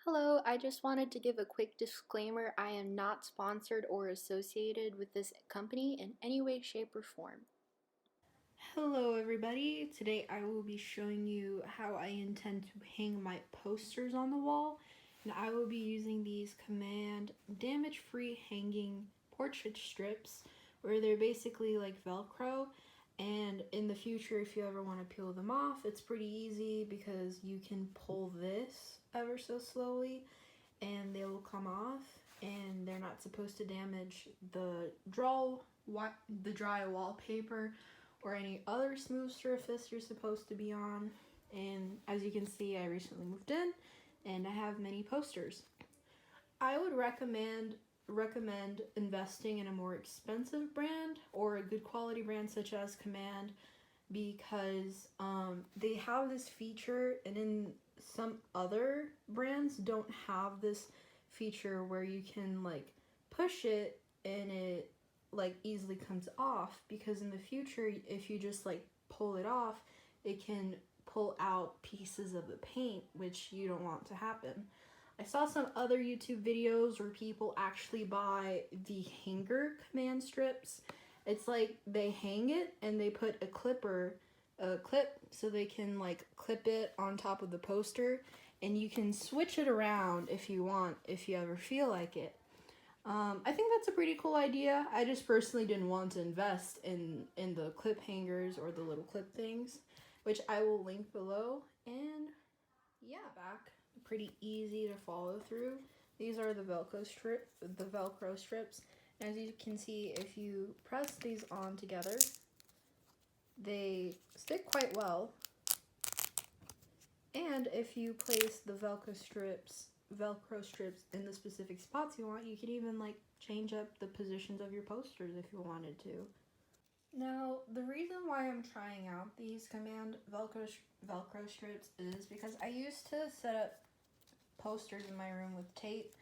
Hello, I just wanted to give a quick disclaimer. I am not sponsored or associated with this company in any way, shape, or form. Hello everybody, today I will be showing you how I intend to hang my posters on the wall, and I will be using these Command damage-free hanging portrait strips where they're basically like velcro, and in the future if you ever want to peel them off it's pretty easy because you can pull this ever so slowly and they will come off, and they're not supposed to damage the dry wallpaper or any other smooth surface you're supposed to be on. And as you can see, I recently moved in and I have many posters. I would recommend investing in a more expensive brand or a good quality brand such as Command, because they have this feature, and in some other brands don't have this feature where you can like push it and it like easily comes off, because in the future if you just like pull it off it can pull out pieces of the paint, which you don't want to happen. I saw some other YouTube videos where people actually buy the hanger Command strips. It's like they hang it and they put a clip so they can like clip it on top of the poster, and you can switch it around if you want, if you ever feel like it. I think that's a pretty cool idea. I just personally didn't want to invest in the clip hangers or the little clip things, which I will link below. And yeah, back, pretty easy to follow through. These are the velcro strips. And as you can see, if you press these on together, they stick quite well. And if you place the velcro strips in the specific spots you want, you can even like change up the positions of your posters if you wanted to. Now, the reason why I'm trying out these Command velcro strips is because I used to set up posters in my room with tape,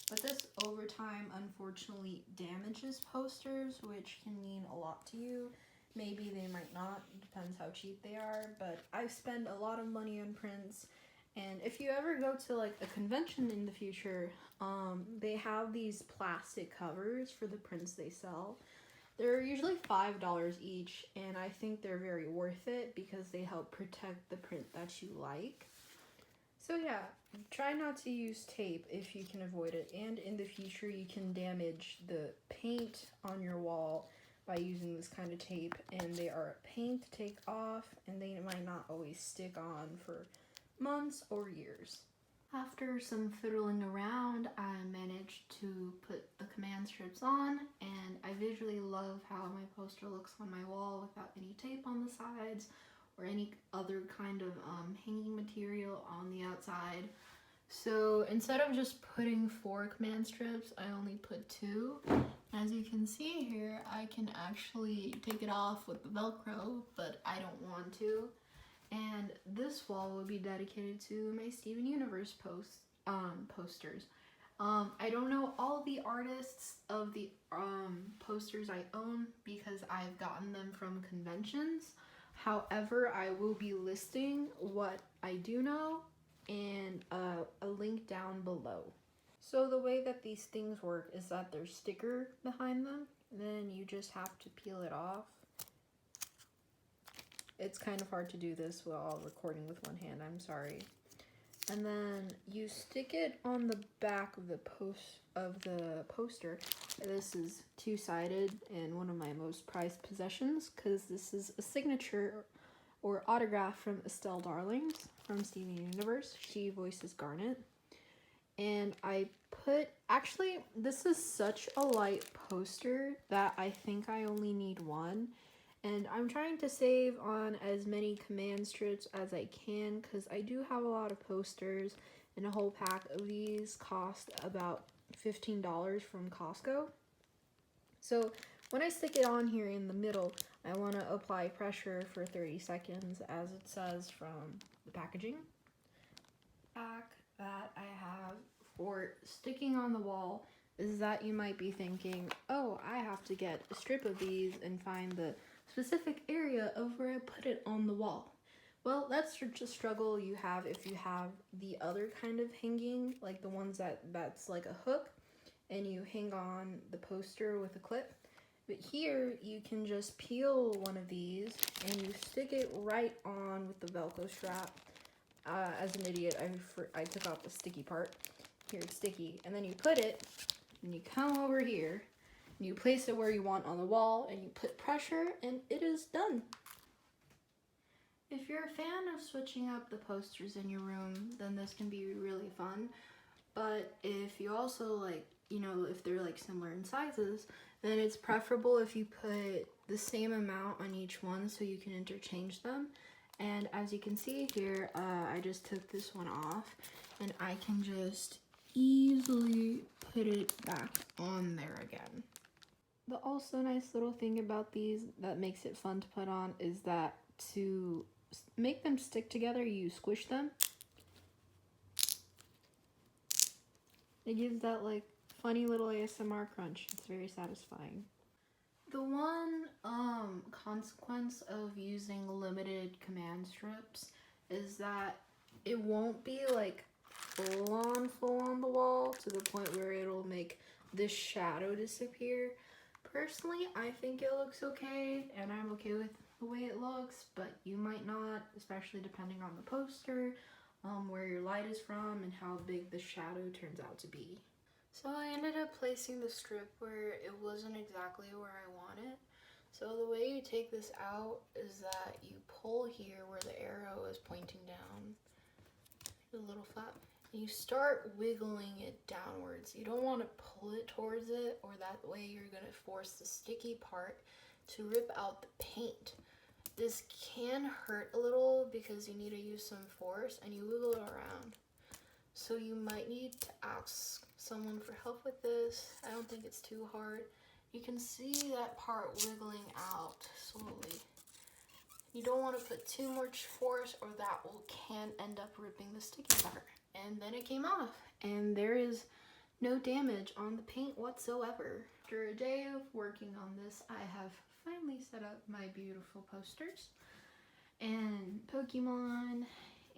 but this over time unfortunately damages posters, which can mean a lot to you. Maybe they might not, depends how cheap they are, but I spend a lot of money on prints. And if you ever go to like a convention in the future, they have these plastic covers for the prints they sell. They're usually $5 each, and I think they're very worth it because they help protect the print that you like. So yeah, try not to use tape if you can avoid it, and in the future you can damage the paint on your wall by using this kind of tape, and they are a pain to take off, and they might not always stick on for months or years. After some fiddling around, I managed to put the Command strips on, and I visually love how my poster looks on my wall without any tape on the sides or any other kind of hanging material on the outside. So instead of just putting 4 Command strips, I only put 2. As you can see here, I can actually take it off with the Velcro, but I don't want to. And this wall will be dedicated to my Steven Universe posters. I don't know all the artists of the posters I own because I've gotten them from conventions. However, I will be listing what I do know and a link down below. So the way that these things work is that there's sticker behind them, then you just have to peel it off. It's kind of hard to do this while recording with one hand, I'm sorry. And then you stick it on the back of the poster. This is 2-sided and one of my most prized possessions because this is a signature or autograph from Estelle Darlings from Steven Universe. She voices Garnet. And actually, this is such a light poster that I think I only need one. And I'm trying to save on as many Command strips as I can because I do have a lot of posters, and a whole pack of these cost about $15 from Costco. So when I stick it on here in the middle, I want to apply pressure for 30 seconds as it says from the packaging. Pack that I have for sticking on the wall is that you might be thinking, oh, I have to get a strip of these and find the specific area of where I put it on the wall. Well, that's just a struggle you have if you have the other kind of hanging, like the ones that's like a hook, and you hang on the poster with a clip. But here, you can just peel one of these, and you stick it right on with the Velcro strap. As an idiot, I took out the sticky part. Here, it's sticky. And then you put it, and you come over here, and you place it where you want on the wall, and you put pressure, and it is done. If you're a fan of switching up the posters in your room, then this can be really fun. But if you also like, you know, if they're like similar in sizes, then it's preferable if you put the same amount on each one so you can interchange them. And as you can see here, I just took this one off, and I can just easily put it back on there again. The also nice little thing about these that makes it fun to put on is that to make them stick together, you squish them. It gives that like funny little ASMR crunch. It's very satisfying. The one consequence of using limited command strips is that it won't be like full on the wall to the point where it'll make this shadow disappear. Personally, I think it looks okay, and I'm okay with the way it looks, but you might not, especially depending on the poster, where your light is from, and how big the shadow turns out to be. So I ended up placing the strip where it wasn't exactly where I want it. So the way you take this out is that you pull here where the arrow is pointing down, the little flap, and you start wiggling it downwards. You don't want to pull it towards it, or that way you're going to force the sticky part to rip out the paint. This can hurt a little because you need to use some force, and you wiggle it around. So you might need to ask someone for help with this. I don't think it's too hard. You can see that part wiggling out slowly. You don't want to put too much force, or that can end up ripping the sticky part. And then it came off, and there is no damage on the paint whatsoever. After a day of working on this, I have finally set up my beautiful posters and Pokemon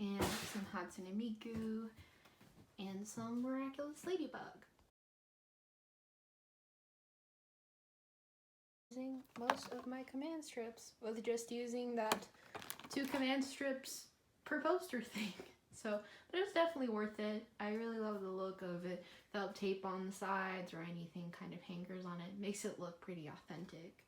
and some Hatsune Miku and some Miraculous Ladybug. Using most of my command strips with just using that 2 command strips per poster thing. So, but it's definitely worth it. I really love the look of it without tape on the sides or anything kind of hangers on it. Makes it look pretty authentic.